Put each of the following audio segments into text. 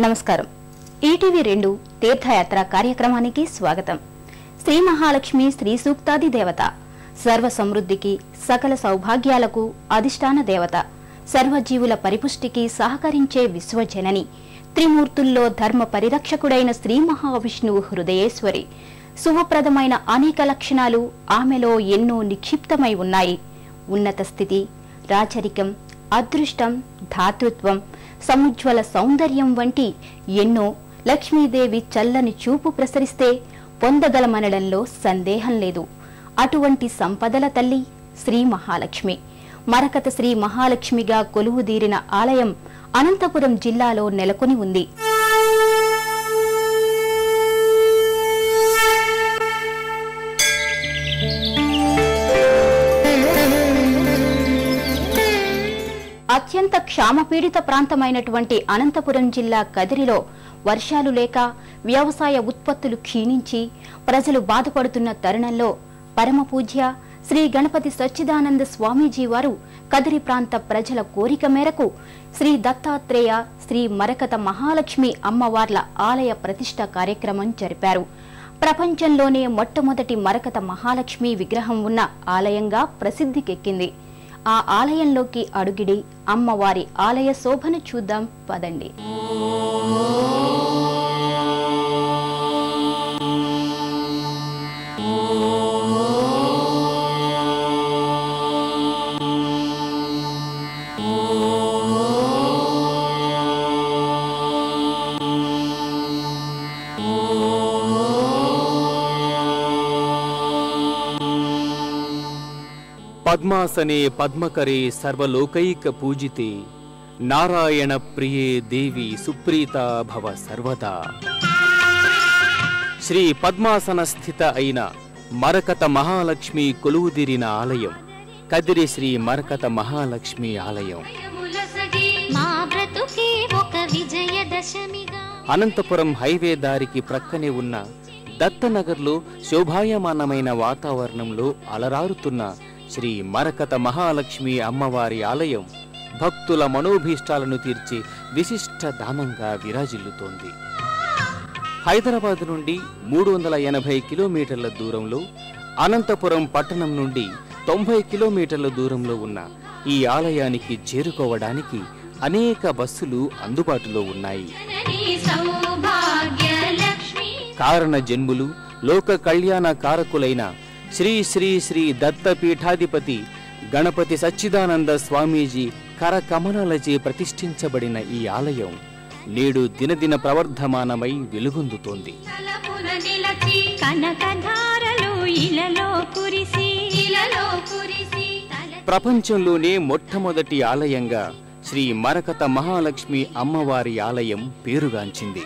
నమస్కారం. ఈటీవీ 2 తీర్థయాత్ర కార్యక్రమానికి స్వాగతం. శ్రీ మహాలక్ష్మి శ్రీ సూక్తాది దేవత, సర్వ సమృద్ధికి సకల సౌభాగ్యాలకు అధిష్టాన దేవత, సర్వజీవుల పరిపుష్టికి సహకరించే విశ్వజనని, త్రిమూర్తుల్లో ధర్మ పరిరక్షకుడైన శ్రీ మహావిష్ణువు హృదయేశ్వరి. శుభప్రదమైన అనేక లక్షణాలు ఆమెలో ఎన్నో నిక్షిప్తమై ఉన్నాయి. ఉన్నత స్థితి, రాచరికం, అదృష్టం, ధాతృత్వం, సముజ్వల సౌందర్యం వంటి ఎన్నో లక్ష్మీదేవి చల్లని చూపు ప్రసరిస్తే పొందగలమనడంలో సందేహం లేదు. అటువంటి సంపదల తల్లి శ్రీ మహాలక్ష్మి. మరకత శ్రీ మహాలక్ష్మిగా కొలువుదీరిన ఆలయం అనంతపురం జిల్లాలో నెలకొని ఉంది. అత్యంత క్షామపీడిత ప్రాంతమైనటువంటి అనంతపురం జిల్లా కదిరిలో వర్షాలు లేక వ్యవసాయ ఉత్పత్తులు క్షీణించి ప్రజలు బాధపడుతున్న తరుణంలో పరమపూజ్య శ్రీ గణపతి సచ్చిదానంద స్వామీజీ వారు కదిరి ప్రాంత ప్రజల కోరిక మేరకు శ్రీ దత్తాత్రేయ శ్రీ మరకత మహాలక్ష్మి అమ్మవార్ల ఆలయ ప్రతిష్ఠ కార్యక్రమం జరిపారు. ప్రపంచంలోనే మొట్టమొదటి మరకత మహాలక్ష్మి విగ్రహం ఉన్న ఆలయంగా ప్రసిద్ధికెక్కింది. ఆ ఆలయంలోకి అడుగిడి అమ్మవారి ఆలయ శోభను చూద్దాం పదండి. పద్మాసనే పద్మకరే సర్వలోకైక పూజితే నారాయణ ప్రియే దేవి సుప్రీతా భవ సర్వదా. శ్రీ పద్మాసన స్థిత అయిన మరకత మహాలక్ష్మి కొలువుదీరిన ఆలయం కదిరి శ్రీ మరకత మహాలక్ష్మి ఆలయం. అనంతపురం హైవే దారికి ప్రక్కనే ఉన్న దత్తనగర్లో శోభాయమానమైన వాతావరణంలో అలరారుతున్న శ్రీ మరకత మహాలక్ష్మి అమ్మవారి ఆలయం భక్తుల మనోభీష్టాలను తీర్చి విశిష్ట ధామంగా విరాజిల్లుతోంది. హైదరాబాద్ నుండి 380 కిలోమీటర్ల దూరంలో, అనంతపురం పట్టణం నుండి 90 కిలోమీటర్ల దూరంలో ఉన్న ఈ ఆలయానికి చేరుకోవడానికి అనేక బస్సులు అందుబాటులో ఉన్నాయి. కారణ జన్ములు, లోక కళ్యాణ కారకులైన శ్రీ శ్రీ శ్రీ దత్తపీఠాధిపతి గణపతి సచ్చిదానంద స్వామీజీ కరకమలాలచే ప్రతిష్ఠించబడిన ఈ ఆలయం నేడు దినదిన ప్రవర్ధమానమై వెలుగొందుతోంది. ప్రపంచంలోనే మొట్టమొదటి ఆలయంగా శ్రీ మరకత మహాలక్ష్మి అమ్మవారి ఆలయం పేరుగాంచింది.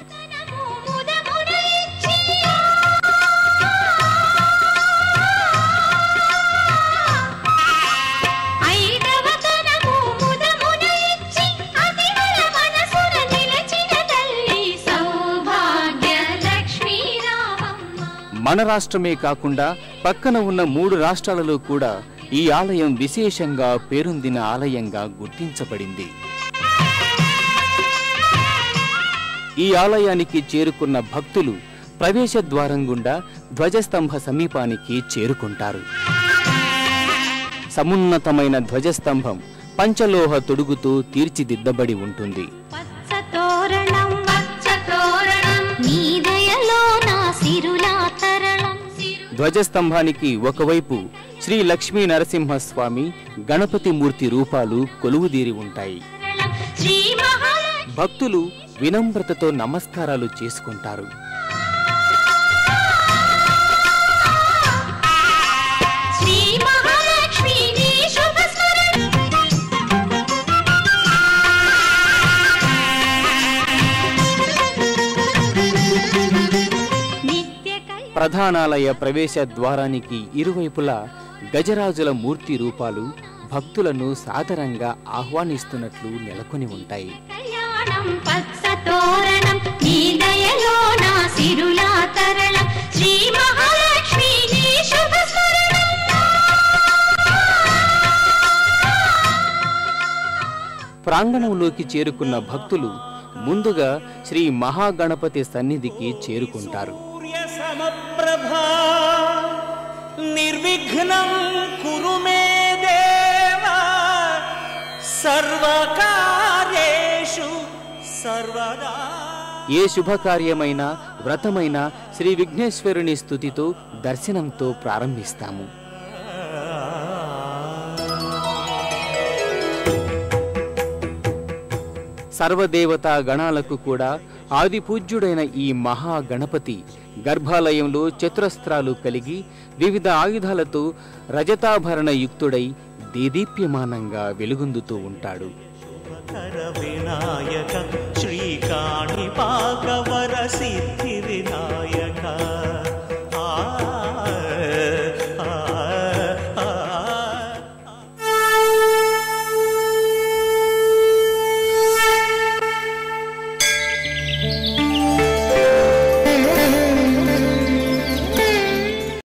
మన రాష్ట్రమే కాకుండా పక్కన ఉన్న 3 రాష్ట్రాలలో కూడా ఈ ఆలయం విశేషంగా పేరొందిన ఆలయంగా గుర్తించబడింది. ఈ ఆలయానికి చేరుకున్న భక్తులు ప్రవేశ ద్వారం గుండా ధ్వజస్తంభ సమీపానికి చేరుకుంటారు. సమున్నతమైన ధ్వజస్తంభం పంచలోహ తొడుగుతో తీర్చిదిద్దబడి ఉంటుంది. ధ్వజస్తంభానికి ఒకవైపు శ్రీ లక్ష్మీ నరసింహస్వామి, గణపతి మూర్తి రూపాలు కొలువుదీరి ఉంటాయి. భక్తులు వినమ్రతతో నమస్కారాలు చేసుకుంటారు. ప్రధానాలయ ప్రవేశ ద్వారానికి ఇరువైపులా గజరాజుల మూర్తి రూపాలు భక్తులను సాదరంగా ఆహ్వానిస్తున్నట్లు నెలకొని ఉంటాయి. ప్రాంగణంలోకి చేరుకున్న భక్తులు ముందుగా శ్రీ మహాగణపతి సన్నిధికి చేరుకుంటారు. సమప్రభా నిర్విఘ్నం కురు మే దేవా సర్వకార్యేషు సర్వదా. ఏ శుభకార్యమైన వ్రతమైన శ్రీ విఘ్నేశ్వరుని స్తుతితో దర్శనంతో ప్రారంభిస్తాము. సర్వదేవతా గణాలకు కూడా ఆదిపూజ్యుడైన ఈ మహాగణపతి గర్భాలయంలో చతురస్త్రాలు కలిగి వివిధ ఆయుధాలతో రజతాభరణ యుక్తుడై దేదీప్యమానంగా వెలుగొందుతూ ఉంటాడు. వినాయక